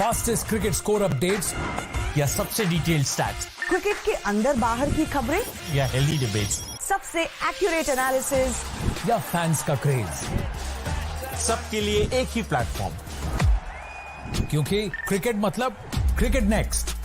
Fastest cricket score updates या सबसे detailed stats, cricket के अंदर बाहर की खबरें या हेल्दी डिबेट्स, सबसे एक्यूरेट एनालिसिस या फैंस का क्रेज, सबके लिए एक ही प्लेटफॉर्म, क्योंकि क्रिकेट मतलब cricket next.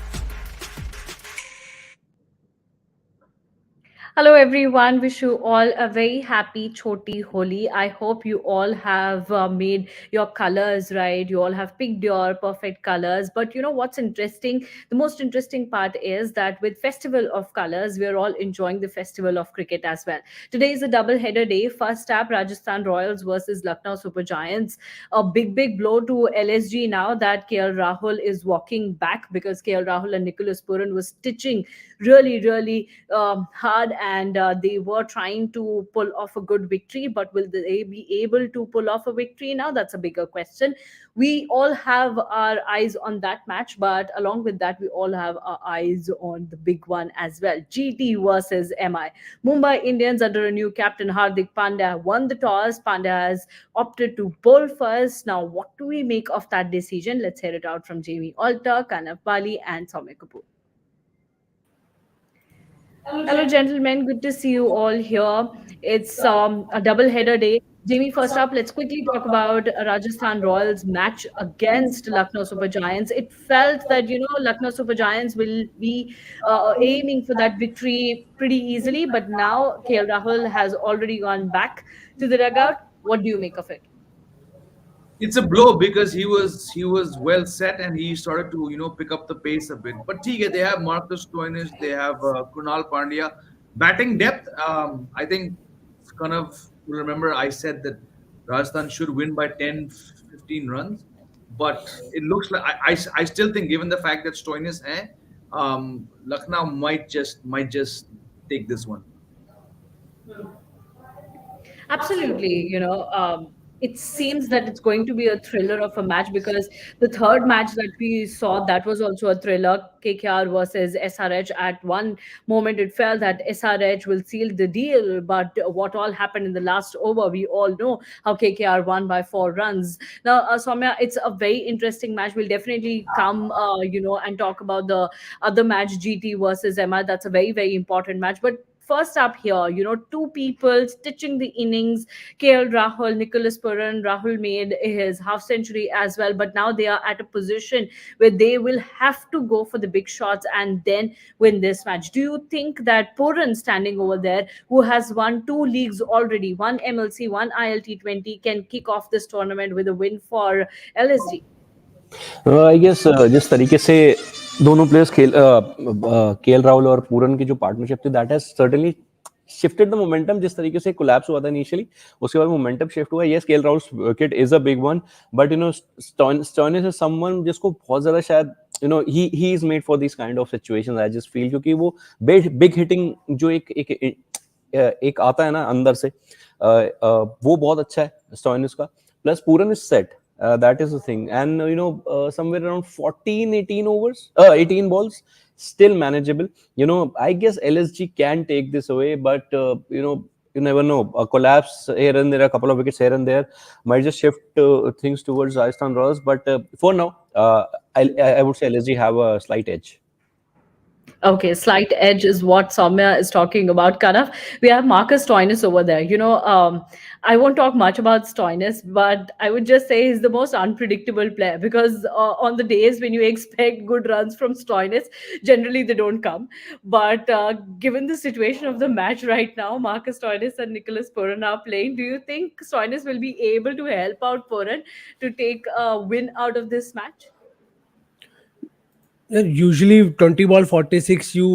Hello everyone, wish you all a very happy Choti Holi. I hope you all have made your colors right. You all have picked your perfect colors. But you know what's interesting? The most interesting part is that with Festival of Colors, we're all enjoying the Festival of Cricket as well. Today is a double header day. First up, Rajasthan Royals versus Lucknow Super Giants. A big blow to LSG now that KL Rahul is walking back, because KL Rahul and Nicholas Puran was stitching really hard, and they were trying to pull off a good victory. But will they be able to pull off a victory now? That's a bigger question. We all have our eyes on that match, but along with that, we all have our eyes on the big one as well. GT versus MI. Mumbai Indians under a new captain, Hardik Pandya, won the toss. Pandya has opted to bowl first. Now, what do we make of that decision? Let's hear it out from Jamie Alter, Kanav Bali, and Soumya Kapoor. Hello, gentlemen. Good to see you all here. It's a double header day. Jamie, first up, let's quickly talk about Rajasthan Royals match against Lucknow Super Giants. It felt that, Lucknow Super Giants will be aiming for that victory pretty easily, but now KL Rahul has already gone back to the dugout. What do you make of it? It's a blow because he was well set and he started to pick up the pace a bit. But they have Marcus Stoinis, they have Kunal Pandya, batting depth. I think kind of remember I said that Rajasthan should win by 10, 15 runs, but it looks like I still think, given the fact that Stoinis, Lucknow might just take this one. Absolutely. It seems that it's going to be a thriller of a match, because the third match that we saw, that was also a thriller, KKR versus SRH. At one moment, it felt that SRH will seal the deal, but what all happened in the last over, we all know how KKR won by 4 runs. Now, Soumya, it's a very interesting match. We'll definitely come, and talk about the other match, GT versus Emma. That's a very important match. But first up here, two people stitching the innings. KL Rahul, Nicholas Puran. Rahul made his half century as well, but now they are at a position where they will have to go for the big shots and then win this match. Do you think that Puran, standing over there, who has won 2 leagues already, one MLC, one ILT20, can kick off this tournament with a win for LSG? I guess जिस तरीके से दोनों players KL Rahul और पूरन की जो partnership थी, that has certainly shifted the momentum. जिस तरीके से कोलैप्स हुआ था इनिशियली, उसके बाद मोमेंटम शिफ्ट हुआ. Yes, KL Rahul wicket is a big one, but Stoinis is someone जिसको बहुत ज्यादा शायद he is made for this kind of situations, I just feel, क्योंकि वो बिग हिटिंग जो एक आता है ना अंदर से, वो बहुत अच्छा है स्टोइनिस का. Plus Pooran is set. That is the thing, and somewhere around 18 overs, 18 balls, still manageable. I guess LSG can take this away, but you never know. A collapse here and there, a couple of wickets here and there, might just shift things towards Rajasthan Royals. But for now, I would say LSG have a slight edge. Okay, slight edge is what Soumya is talking about. Kanav, we have Marcus Stoinis over there. I won't talk much about Stoinis, but I would just say he's the most unpredictable player, because on the days when you expect good runs from Stoinis, generally they don't come. But given the situation of the match right now, Marcus Stoinis and Nicholas Puran are playing. Do you think Stoinis will be able to help out Puran to take a win out of this match? Usually 20 ball 46, you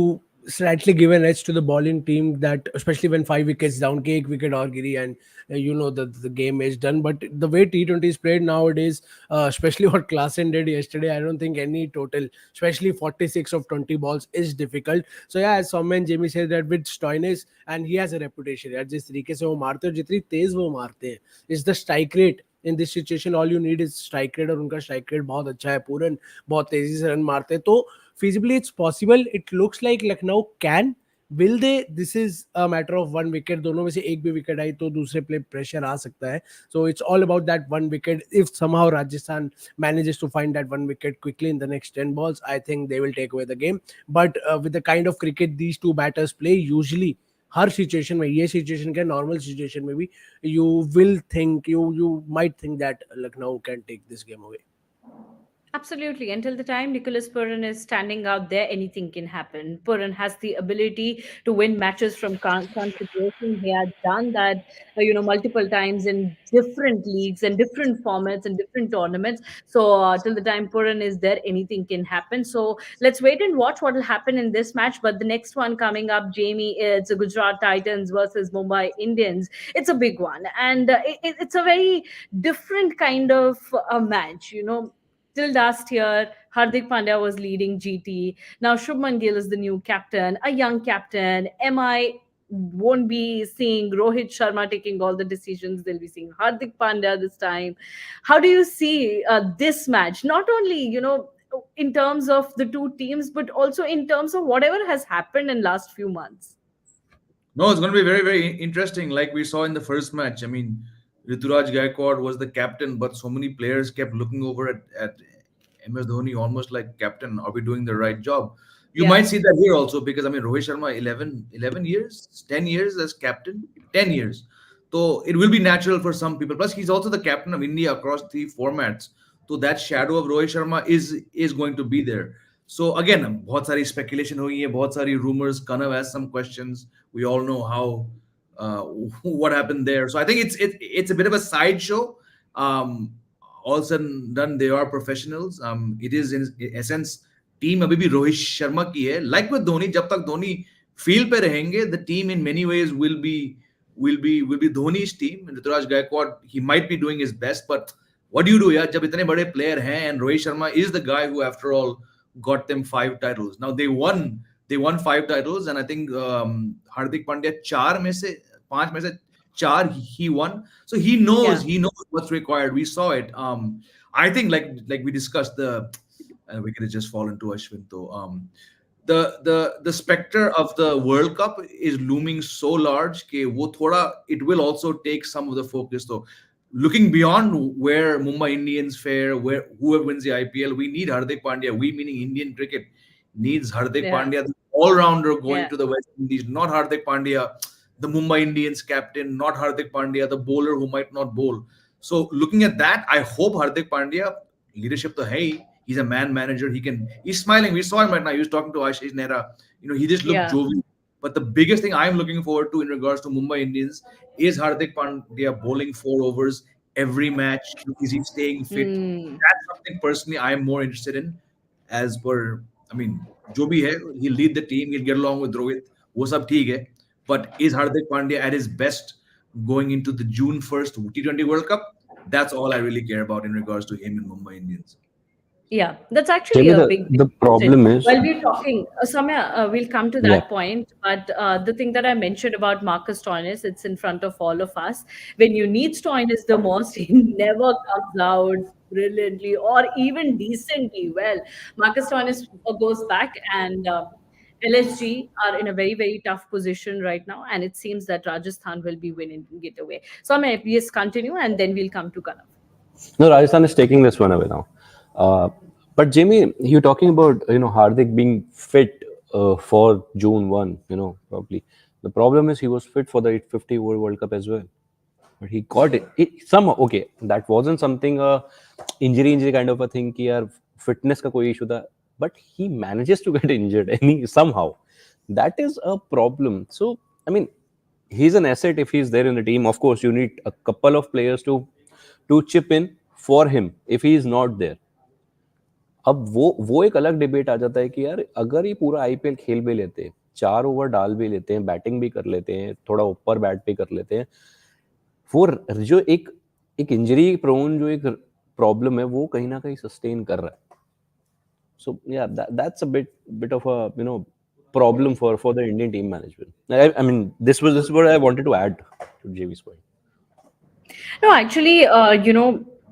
slightly give an edge to the bowling team, that especially when 5 wickets down, एक wicket और गिरी, and the game is done. But the way T20 is played nowadays, especially what Klaasen did yesterday, I don't think any total, especially 46 of 20 balls, is difficult. So yeah, as Soumya and Jamie said, that with Stoinis, and he has a reputation यार, जिस तरीके से वो मारते हैं, जितनी तेज वो मारते हैं, is the strike rate. In this situation, all you need is strike rate, और उनका strike rate बहुत अच्छा है. पूरन बहुत तेजी से रन मारते हैं, तो feasibly it's possible. It looks like Lucknow can will they, this is a matter of one wicket, दोनों में से एक भी wicket आई तो दूसरे पे pressure आ सकता है. So it's all about that one wicket. If somehow Rajasthan manages to find that one wicket quickly in the next 10 balls, I think they will take away the game. But with the kind of cricket these two batters play, usually her situation में, ये situation क्या, normal situation में भी, you will think, you might think that Lucknow can take this game away. Absolutely. Until the time Nicholas Purran is standing out there, anything can happen. Purran has the ability to win matches from consideration. He has done that, multiple times in different leagues and different formats and different tournaments. So till the time Purran is there, anything can happen. So let's wait and watch what will happen in this match. But the next one coming up, Jamie, it's a Gujarat Titans versus Mumbai Indians. It's a big one, and it's a very different kind of a match. Till last year, Hardik Pandya was leading GT. Now Shubman Gill is the new captain, a young captain. MI won't be seeing Rohit Sharma taking all the decisions. They'll be seeing Hardik Pandya this time. How do you see this match? Not only, in terms of the two teams, but also in terms of whatever has happened in last few months. No, it's going to be very, very interesting. Like we saw in the first match. I mean, Rituraj Gaikwad was the captain, but so many players kept looking over at MS Dhoni almost like, captain, are we doing the right job? You might see that here also because, I mean, Rohit Sharma, 11 years, 10 years as captain, 10 years. So it will be natural for some people. Plus, he's also the captain of India across 3 formats. So that shadow of Rohit Sharma is going to be there. So again, बहुत सारी speculation हुई है, बहुत सारी rumors. Kanav has some questions. We all know how what happened there. So I think it's a bit of a sideshow. All said and done, they are professionals. It is in essence team अभी भी रोहित शर्मा की है. Like with Dhoni, जब तक Dhoni field पे रहेंगे, the team in many ways will be Dhoni's team. Rituraj Gaikwad, he might be doing his best, but what do you do, यार, जब इतने बड़े player हैं, and Rohit Sharma is the guy who, after all, got them 5 titles. Now they won 5 titles, and I think Hardik Pandya 5 में से 4 he won. So he knows what's required. We saw it. I think like we discussed, the wicket has just fallen to Ashwin though. The specter of the World Cup is looming so large that it will also take some of the focus though. Looking beyond where Mumbai Indians fare, where whoever wins the IPL, we need Hardik Pandya. We, meaning Indian cricket, needs Hardik Pandya, the all-rounder going to the West Indies, not Hardik Pandya, the Mumbai Indians captain, not Hardik Pandya, the bowler who might not bowl. So looking at that, I hope Hardik Pandya, leadership to hey, he's a man manager. He's smiling. We saw him right now. He was talking to Ashish Nehra. He just looked jovial. But the biggest thing I'm looking forward to in regards to Mumbai Indians is Hardik Pandya bowling 4 overs every match. Is he staying fit? That's something personally I'm more interested in. As per, I mean, jo bhi hai, he'll lead the team. He'll get along with Rohit. Wo sab theek hai. But is Hardik Pandya at his best going into the June 1st T20 World Cup? That's all I really care about in regards to him and Mumbai Indians. Yeah, that's actually a big the problem is, while we're talking, Samya, we'll come to that point. But the thing that I mentioned about Marcus Stoinis, it's in front of all of us. When you need Stoinis the most, he never comes out brilliantly or even decently well. Marcus Stoinis goes back, and LSG are in a very, very tough position right now. And it seems that Rajasthan will be winning it away. Samya, please continue, and then we'll come to Kanav. No, Rajasthan is taking this one away now. But Jamie, you're talking about Hardik being fit for June 1. Probably the problem is he was fit for the 850 World Cup as well, but he got it somehow. Okay, that wasn't something injury kind of a thing. Ki yaar, fitness ka koi issue tha, but he manages to get injured somehow. That is a problem. So I mean, he's an asset if he's there in the team. Of course, you need a couple of players to chip in for him if he is not there. अब वो एक अलग debate आ जाता है कि यार अगर ये पूरा आईपीएल खेल भी लेते हैं, 4 ओवर डाल भी लेते हैं, बैटिंग भी कर लेते हैं, थोड़ा ऊपर बैट भी कर लेते हैं, वो जो एक इंजरी प्रोन जो एक प्रॉब्लम है वो कहीं ना कहीं सस्टेन कर रहा है. सो या that's a bit of a problem for the Indian team management. I mean this was what I wanted to add to JV's point. No, actually,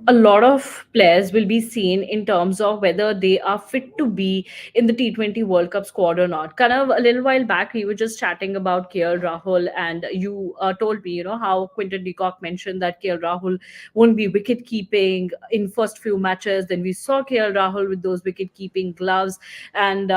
a lot of players will be seen in terms of whether they are fit to be in the T20 World Cup squad or not. Kind of a little while back, we were just chatting about KL Rahul, and you told me, how Quinton de Kock mentioned that KL Rahul won't be wicket keeping in first few matches. Then we saw KL Rahul with those wicket keeping gloves, and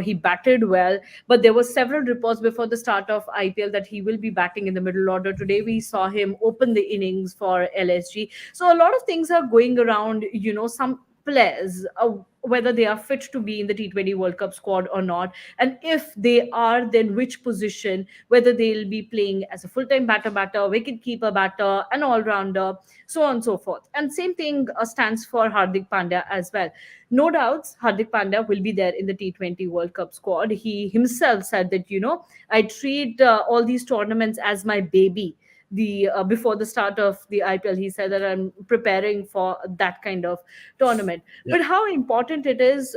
he batted well. But there were several reports before the start of IPL that he will be batting in the middle order. Today we saw him open the innings for LSG. So a lot of things are going around, some players, whether they are fit to be in the T20 World Cup squad or not. And if they are, then which position, whether they'll be playing as a full-time batter, wicket-keeper batter, an all-rounder, so on and so forth. And same thing stands for Hardik Pandya as well. No doubts, Hardik Pandya will be there in the T20 World Cup squad. He himself said that, I treat all these tournaments as my baby. The Before the start of the IPL, he said that I'm preparing for that kind of tournament. Yeah. But how important it is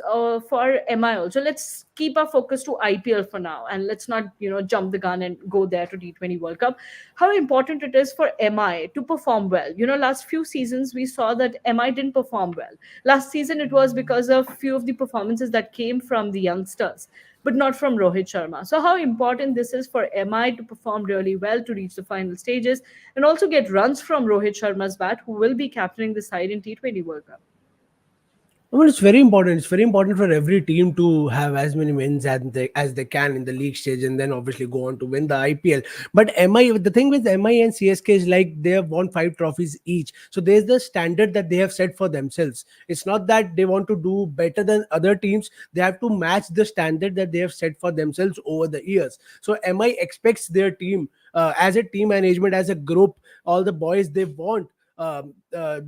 for MI also. Let's keep our focus to IPL for now, and let's not jump the gun and go there to T20 World Cup. How important it is for MI to perform well. Last few seasons we saw that MI didn't perform well. Last season it was because of few of the performances that came from the youngsters, but not from Rohit Sharma. So, how important this is for MI to perform really well to reach the final stages and also get runs from Rohit Sharma's bat, who will be captaining the side in T20 World Cup. Well, it's very important. It's very important for every team to have as many wins as they can in the league stage, and then obviously go on to win the IPL. But the thing with MI and CSK is like they have won 5 trophies each, so there's the standard that they have set for themselves. It's not that they want to do better than other teams; they have to match the standard that they have set for themselves over the years. So MI expects their team, as a team management, as a group, all the boys, they want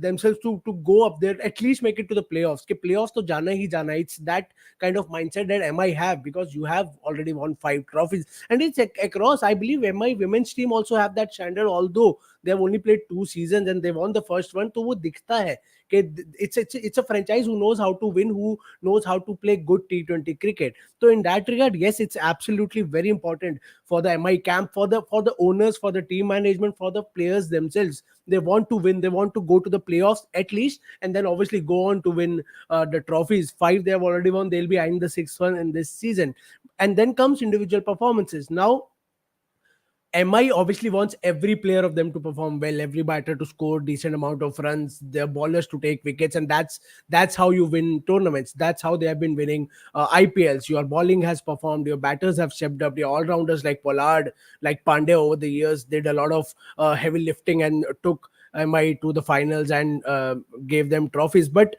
themselves to go up there, at least make it to the playoffs. Ke playoffs to jana hi jana. It's that kind of mindset that MI have, because you have already won 5 trophies, and it's across. I believe MI women's team also have that standard, although they have only played 2 seasons and they won the first one. तो वो दिखता है कि it's a franchise who knows how to win, who knows how to play good T20 cricket. So in that regard, yes, it's absolutely very important for the MI camp, for the owners, for the team management, for the players themselves. They want to win. They want to go to the playoffs at least, and then obviously go on to win the trophies. 5 they have already won. They'll be eyeing the 6th one in this season. And then comes individual performances. Now, MI obviously wants every player of them to perform well, every batter to score decent amount of runs, their bowlers to take wickets, and that's how you win tournaments. That's how they have been winning IPLs. Your bowling has performed, your batters have stepped up, your all-rounders like Pollard, like Pandya over the years did a lot of heavy lifting and took MI to the finals and gave them trophies. But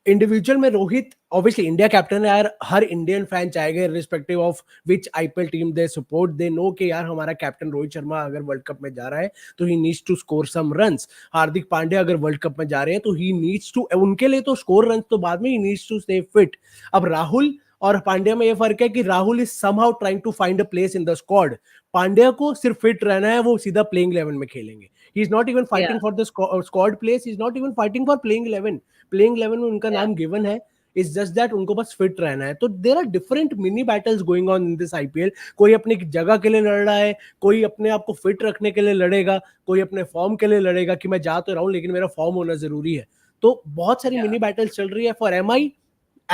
individual में Rohit obviously India captain है यार, हर Indian fan चाहेगा respective of which IPL team they support, they know कि यार हमारा captain Rohit Sharma अगर world cup में जा रहा है तो ही needs to score some runs. Hardik Pandya अगर वर्ल्ड कप में जा रहे हैं तो ही नीड्स टू, उनके लिए तो स्कोर रन्स तो बाद में, he needs to stay fit. अब राहुल और पांड्या में ये फर्क है कि Rahul is somehow trying to find a place in the squad. Pandya को सिर्फ फिट रहना है, वो सीधा प्लेइंग 11 में खेलेंगे. He is not even fighting for the squad place, he is not even fighting for playing 11. Playing 11 में उनका नाम गिवन है. इट्स जस्ट दैट उनको बस फिट रहना है. तो there are different mini battles going on in this IPL. कोई अपनी जगह के लिए लड़ रहा है, कोई अपने आप को फिट रखने के लिए लड़ेगा, कोई अपने फॉर्म के लिए लड़ेगा कि मैं जा तो रहा हूं लेकिन मेरा फॉर्म होना जरूरी है. तो बहुत सारी मिनी बैटल्स चल रही है. For MI,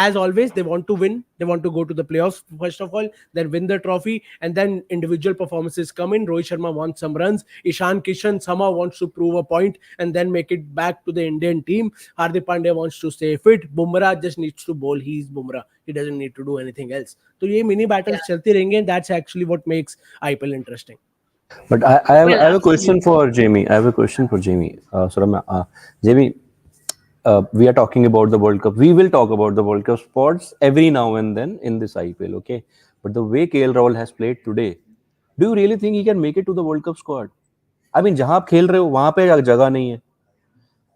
as always, they want to win. They want to go to the playoffs first of all, then win the trophy, and then individual performances come in. Rohit Sharma wants some runs. Ishan Kishan somehow wants to prove a point and then make it back to the Indian team. Hardik Pandya wants to stay fit. Bumrah just needs to bowl. He's Bumrah. He doesn't need to do anything else. So ये mini battles चलती रहेंगे, and that's actually what makes IPL interesting. But I have a question for Jamie. I have a question for Jamie. Jamie, we are talking about the World Cup. We will talk about the World Cup spots every now and then in this IPL, okay? But the way KL Rahul has played today, do you really think he can make it to the World Cup squad? I mean, जहां आप खेल रहे हो वहां पे जगह नहीं है.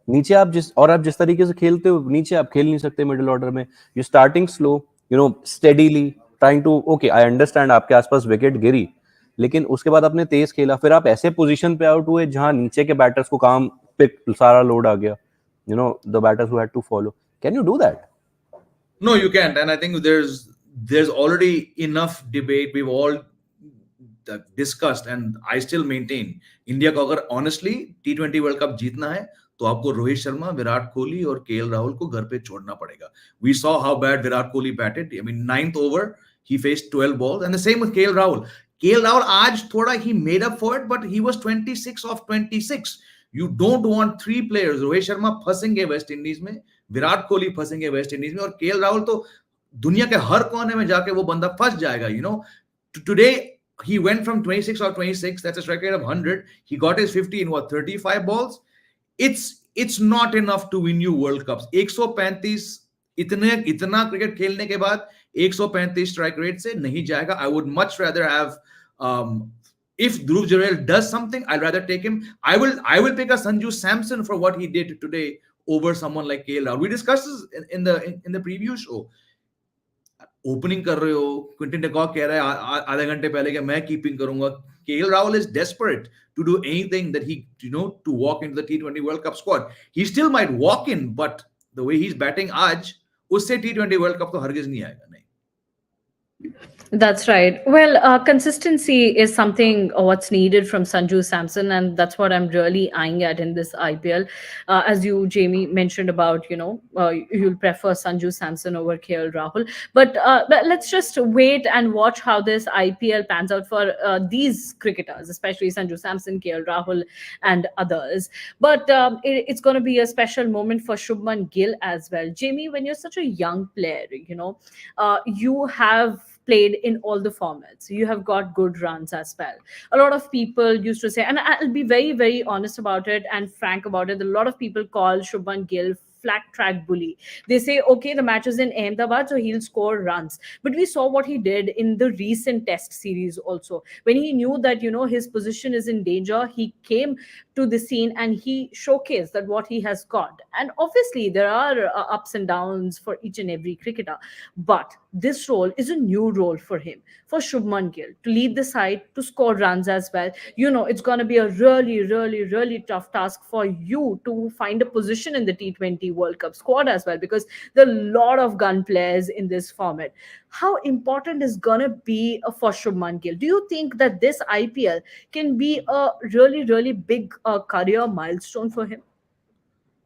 नीचे आप जिस तरीके से खेलते हो, नीचे आप खेल नहीं सकते मिडिल ऑर्डर में. You starting slow, steadily trying to, okay I understand आपके आसपास विकेट गिरी, लेकिन उसके बाद आपने तेज खेला, फिर आप ऐसे पोजीशन पे आउट हुए जहां नीचे के बैटर्स को काम पे सारा लोड आ गया. The batters who had to follow. Can you do that? No, you can't. And I think there's already enough debate. We've all discussed, and I still maintain India को अगर honestly T20 World Cup जीतना है तो आपको रोहित शर्मा, विराट कोहली और KL Rahul को घर पे छोड़ना पड़ेगा. We saw how bad Virat Kohli batted. I mean, ninth over, he faced 12 balls, and the same with KL Rahul. KL Rahul, आज थोड़ा he made up for it, but he was 26 of 26. You don't want three players. Rohit Sharma फंसेंगे West Indies में, विराट कोहली फंसेंगे West Indies में, और KL Rahul तो दुनिया के हर कोने में जाके वो बंदा फंस जाएगा. You know, today he went from 26 or 26. That's a strike rate of 100. He got his 50 in what, 35 balls. It's not enough to win you World Cups. 135 इतना क्रिकेट खेलने के बाद 135 स्ट्राइक रेट से नहीं जाएगा. I would much rather have if Dhruv Jurel does something, I'd rather take him. I will pick a Sanju Samson for what he did today over someone like KL Rahul. We discussed this in the preview show. Opening कर रहे हो, Quinton de Kock कह रहा है आधे घंटे पहले कि मैं कीपिंग करूंगा. KL Rahul is desperate to do anything that he, to walk into the T20 World Cup squad. He still might walk in, but the way he's batting आज, उससे T20 World Cup तो हरगिज नहीं आएगा. नहीं. That's right. Well, consistency is something what's needed from Sanju Samson, and that's what I'm really eyeing at in this IPL. As you, Jamie, mentioned about, you'll prefer Sanju Samson over KL Rahul. But let's just wait and watch how this IPL pans out for these cricketers, especially Sanju Samson, KL Rahul, and others. But it's going to be a special moment for Shubman Gill as well. Jamie, when you're such a young player, you have played in all the formats. You have got good runs as well. A lot of people used to say, and I'll be very, very honest about it and frank about it, a lot of people call Shubman Gill flat track bully. They say, okay, the match is in Ahmedabad, so he'll score runs. But we saw what he did in the recent test series also. When he knew that, his position is in danger, he came to the scene and he showcased that what he has got. And obviously, there are ups and downs for each and every cricketer. But this role is a new role for him, for Shubman Gill, to lead the side, to score runs as well. It's going to be a really, really, really tough task for you to find a position in the T20 World Cup squad as well, because there are a lot of gun players in this format. How important is going to be for Shubman Gill? Do you think that this IPL can be a really, really big career milestone for him?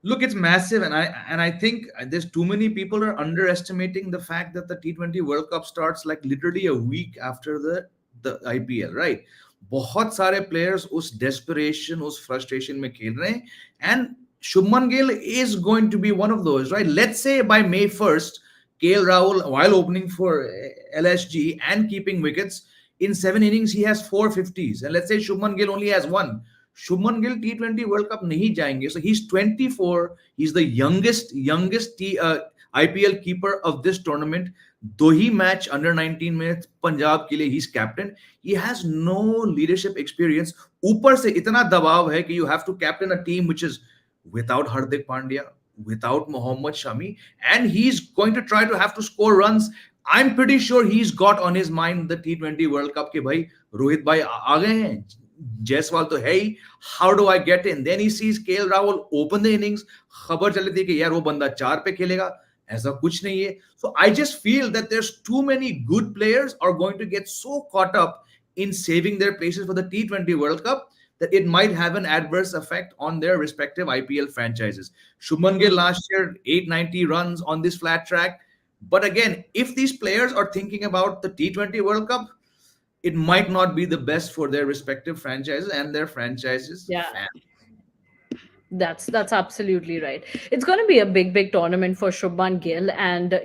Look, it's massive, and I think there's too many people are underestimating the fact that the T20 World Cup starts like literally a week after the IPL, right? बहुत सारे players उस desperation, उस frustration में खेल रहे हैं, and Shubman Gill is going to be one of those, right? Let's say by May 1st, KL Rahul, while opening for LSG and keeping wickets, in 7 innings he has 4 50s, and let's say Shubman Gill only has 1. Shubman Gill T20 World Cup नहीं जाएंगे. So he's 24. He's the youngest IPL keeper of this tournament. दो ही match under 19 में पंजाब के लिए he's captain. He has no leadership experience. ऊपर से इतना दबाव है कि you have to captain a team which is without Hardik Pandya, without Mohammad Shami, and he's going to try to have to score runs. I'm pretty sure he's got on his mind the T20 World Cup के भाई रोहित भाई आ गए हैं. Jaiswal to hey, how do I get in? Then he sees KL Rahul open the innings. खबर चली थी कि यार वो बंदा 4 पे खेलेगा. ऐसा कुछ नहीं है. So I just feel that there's too many good players are going to get so caught up in saving their places for the T20 World Cup that it might have an adverse effect on their respective IPL franchises. Shubman Gill last year 890 runs on this flat track. But again, if these players are thinking about the T20 World Cup, it might not be the best for their respective franchises and their franchises. Yeah. That's absolutely right. It's going to be a big tournament for Shubman Gill, and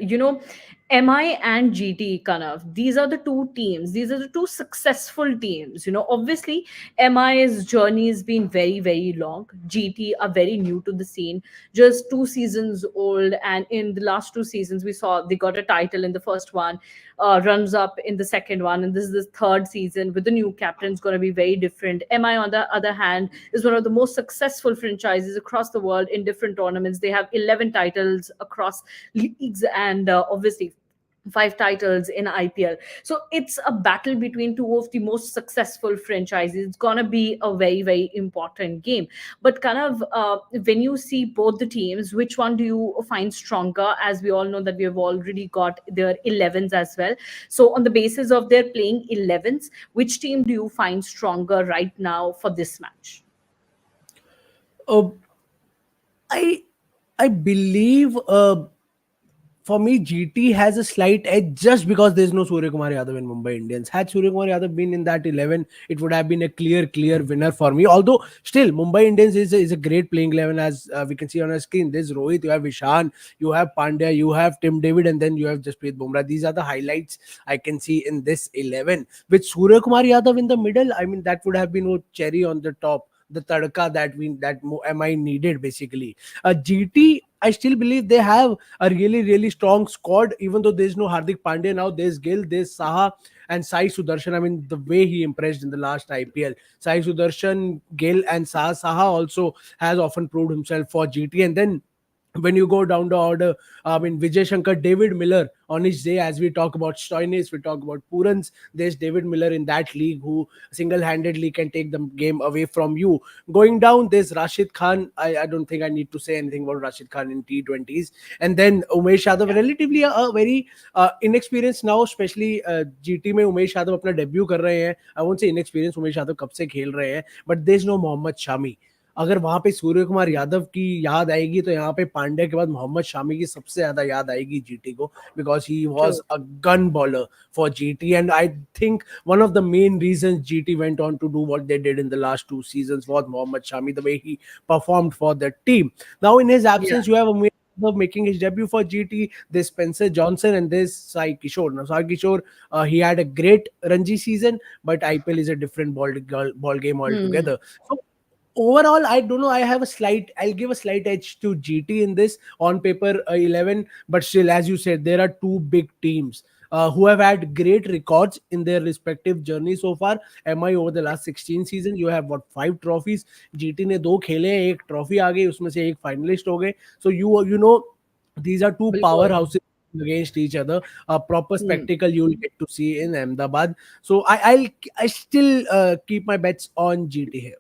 MI and GT, Kanav, these are the two teams. These are the two successful teams. Obviously, MI's journey has been very, very long. GT are very new to the scene, just 2 seasons old. And in the last 2 seasons, we saw they got a title in the first one, runs up in the second one. And this is the third season with the new captain. It's going to be very different. MI, on the other hand, is one of the most successful franchises across the world in different tournaments. They have 11 titles across leagues, and obviously 5 titles in IPL. So it's a battle between two of the most successful franchises. It's gonna be a very, very important game. But kind of when you see both the teams, which one do you find stronger? As we all know that we have already got their 11s as well. So on the basis of their playing 11s, which team do you find stronger right now for this match? I I believe for me, GT has a slight edge just because there's no Surya Kumar Yadav in Mumbai Indians. Had Surya Kumar Yadav been in that 11, it would have been a clear winner for me. Although, still, Mumbai Indians is a great playing 11, as we can see on our screen. There's Rohit, you have Ishan, you have Pandya, you have Tim David, and then you have Jasprit Bumrah. These are the highlights I can see in this 11. With Surya Kumar Yadav in the middle, I mean, that would have been a cherry on the top, the tadka that MI needed basically. GT, I still believe they have a really strong squad. Even though there's no Hardik Pandya now, there's Gill, there's Saha, and Sai Sudarshan. I mean, the way he impressed in the last IPL, Sai Sudarshan, Gill, and Saha also has often proved himself for GT. And then when you go down the order, I mean, Vijay Shankar, David Miller on his day, as we talk about Stoinis, we talk about Purans, there's David Miller in that league who single-handedly can take the game away from you. Going down, there's Rashid Khan. I don't think I need to say anything about Rashid Khan in T20s. And then Umesh Yadav, relatively a very inexperienced now, especially GT में उमेश यादव अपना debut कर रहे हैं. I won't say inexperienced, Umesh Yadav कब से खेल रहे हैं, but there's no Mohammad Shami. अगर वहां पे सूर्य कुमार यादव की याद आएगी तो यहाँ पे पांड्या के बाद मोहम्मद शामी की सबसे ज्यादा याद आएगी जीटी को, because he was a gun bowler for GT. And I think one of the main reasons GT went on to do what they did in the last 2 seasons was Mohammed Shami, the way he performed for the team. Now in his absence, you have of making his debut for GT. There's Spencer Johnson and there's Sai Kishore. Now Sai Kishore, he had a great Ranji season, but IPL is a different ball game altogether. So overall, I don't know. I'll give a slight edge to GT in this on paper 11, but still, as you said, there are two big teams who have had great records in their respective journey so far. MI over the last 16 seasons, you have what 5 trophies. GT ने 2 खेले, एक trophy आ गई, उसमें से एक finalist हो गए. So you know these are two powerhouses against each other. A proper spectacle you will get to see in Ahmedabad. So I still keep my bets on GT here.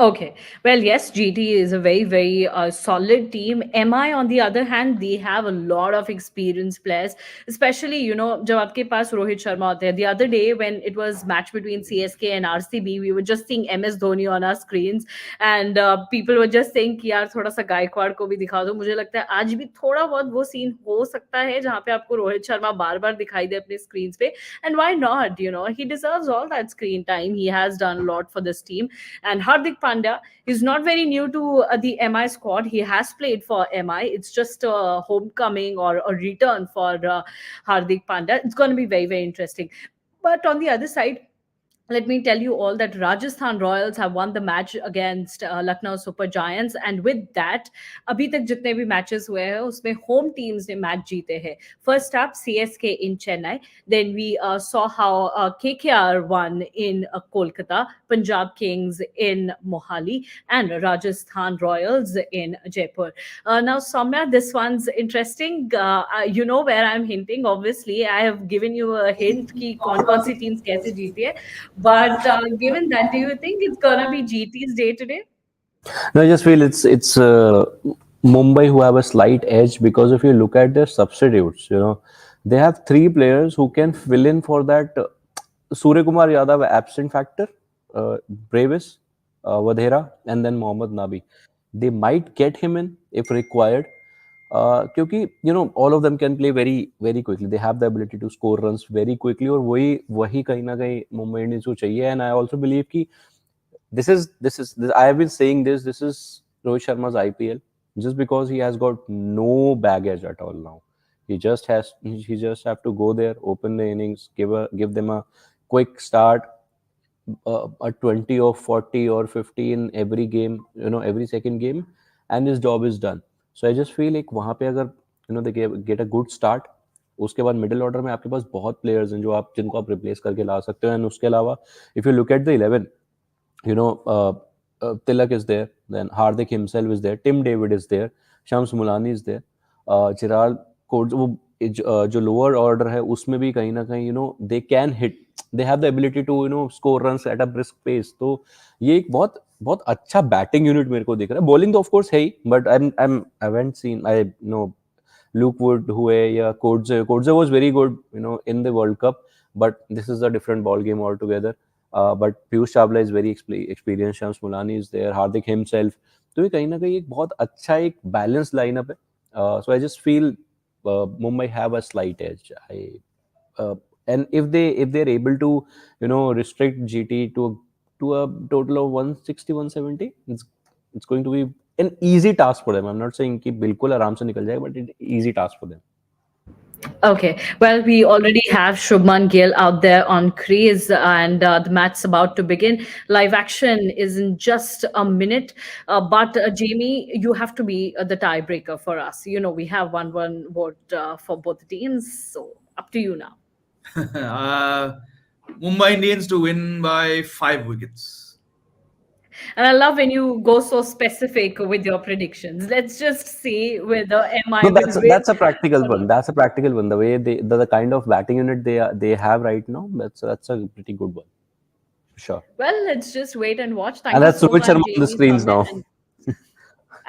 Okay. Well, yes, GT is a very solid team. MI, on the other hand, they have a lot of experienced players, especially, जब आपके पास रोहित शर्मा होते हैं. The other day, when it was match between CSK and RCB, we were just seeing MS Dhoni on our screens, and people were just saying कि यार थोड़ा सा गायकवाड़ को भी दिखा दो. मुझे लगता है आज भी थोड़ा बहुत वो सीन हो सकता है जहाँ पे आपको रोहित शर्मा बार-बार दिखाई दे अपने screens पे. And why not? He deserves all that screen time. He has done a lot for this team. And Hardik Pandya is not very new to the MI squad. He has played for MI. It's just a homecoming or a return for Hardik Pandya. It's going to be very interesting. But on the other side, let me tell you all that Rajasthan Royals have won the match against Lucknow Super Giants, and with that, अभी तक जितने भी matches हुए हैं उसमें home teams ने match जीते हैं. First up, CSK in Chennai. Then we saw how KKR won in Kolkata, Punjab Kings in Mohali, and Rajasthan Royals in Jaipur. Now, Soumya, this one's interesting. You know where I'm hinting. Obviously, I have given you a hint कि कौन-कौन सी teams कैसे जीती है. But given that, do you think it's gonna be GT's day today? No, I just feel it's Mumbai who have a slight edge because if you look at their substitutes, they have 3 players who can fill in for that Surya Kumar Yadav absent factor, Bravis, Vadhera, and then Mohammad Nabi. They might get him in if required. क्योंकि all of them can play very very quickly. They have the ability to score runs very quickly और वही कहीं ना कहीं Mumbai Indians को चाहिए. And I also believe कि this is I have been saying this is Rohit Sharma's IPL just because he has got no baggage at all now. He just have to go there, open the innings, give them a quick start, a 20 or 40 or 50 in every game, every second game, and his job is done. So I just feel like वहाँ पे अगर they get a good start, उसके बाद middle order में आपके पास बहुत players हैं जिनको आप रिप्लेस करके ला सकते हो. एंड उसके अलावा if you look at the 11, Tilak is there, then Hardik himself is there, Tim David is there, Shams Mulani is there, Chirag Codes, जो लोअर ऑर्डर है उसमें भी कहीं ना कहीं they can hit, they have the ability to score runs at a brisk pace. तो ये एक बहुत बहुत अच्छा बैटिंग यूनिट मेरे को दिख रहा है. बॉलिंग तो ऑफ कोर्स है ही, but I haven't seen Luke Wood हुए या Kodze was very good in the World Cup, but this is a different ball game altogether. But Piyush Chawla is very experienced, Shams Mulani is there, Hardik himself. तो ये कहीं ना कहीं एक बहुत अच्छा एक बैलेंस लाइनअप है. So I just feel Mumbai have a slight edge. And if they're able to restrict GT to a total of 160 170, it's going to be an easy task for them. I'm not saying कि बिल्कुल आराम से निकल जाए, but it's easy task for them. Okay, well, we already have Shubman Gill out there on crease, and the match's about to begin. Live action is in just a minute, but Jamie, you have to be the tiebreaker for us. You know, we have one vote for both teams, so up to you now. Mumbai Indians to win by 5 wickets. And I love when you go so specific with your predictions. Let's just see whether MI No, will win. that's a practical one. That's a practical one. The way the kind of batting unit they have right now, that's a pretty good one. Sure. Well, let's just wait and watch. Thank And you that's so Rohit much, Sharma on the Jamie, screens Soumya, now. and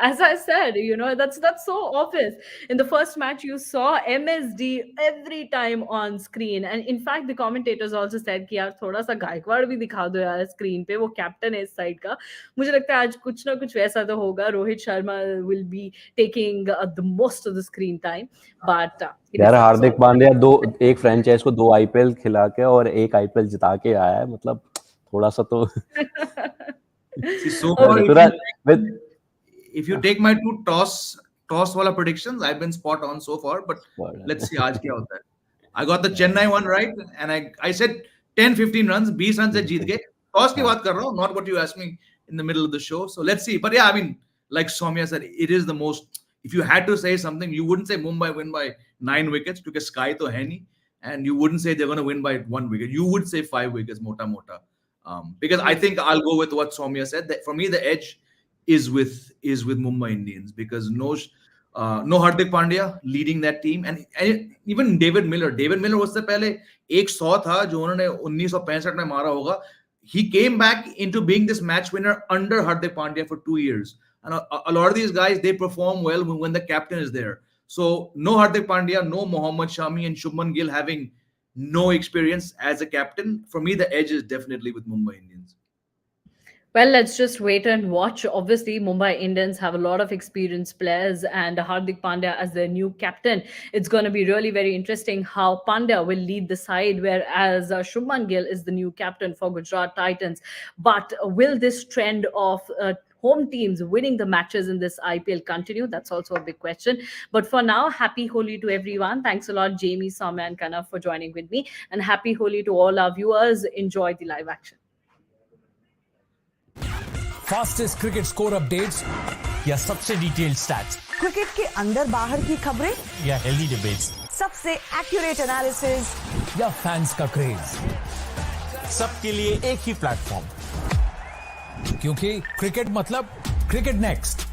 as I said, you know, that's so obvious. In the first match, you saw MSD every time on screen, and in fact, the commentators also said कि यार थोड़ा सा गायकवाड़ भी दिखा दो यार screen पे, वो कैप्टन है इस साइड का. मुझे लगता है आज कुछ ना कुछ वैसा तो होगा. Rohit Sharma will be taking the most of the screen time, but यार हार्दिक पांड्या एक फ्रेंचाइज को 2 IPL खिला के और एक IPL जिता के आया है, मतलब थोड़ा सा तो See, so far, with if you take my 2 toss wala predictions, I've been spot on so far, but let's see aaj kya hota hai. I got the Chennai one right, and I said 10-15 runs, 20 runs se jeet gaye. Toss ki baat kar raha hu, not what you asked me in the middle of the show. So let's see. But yeah, I mean, like Soumya said, it is the most. If you had to say something, you wouldn't say Mumbai win by 9 wickets because Sky to hai nahi, and you wouldn't say they're going to win by 1 wicket. You would say 5 wickets, mota. Because I think I'll go with what Soumya said. That for me, the edge is with Mumbai Indians because no Hardik Pandya leading that team, and even David Miller उससे पहले एक 100 था जो उन्होंने 1965 में मारा होगा. He came back into being this match winner under Hardik Pandya for 2 years, and a lot of these guys, they perform well when the captain is there. So no Hardik Pandya, no Mohammad Shami, and Shubman Gill having no experience as a captain. For me, the edge is definitely with Mumbai Indians. Well, let's just wait and watch. Obviously, Mumbai Indians have a lot of experienced players, and Hardik Pandya as their new captain. It's going to be really very interesting how Pandya will lead the side, whereas Shubman Gill is the new captain for Gujarat Titans. But will this trend of home teams winning the matches in this IPL continue? That's also a big question. But for now, happy Holi to everyone. Thanks a lot, Jamie, Soumya, and Kanav for joining with me. And happy Holi to all our viewers. Enjoy the live action. Fastest cricket score updates या सबसे detailed stats, cricket के अंदर बाहर की खबरें या healthy debates, सबसे accurate analysis या फैंस का क्रेज, सबके लिए एक ही प्लेटफॉर्म, क्योंकि क्रिकेट मतलब क्रिकेट नेक्स्ट.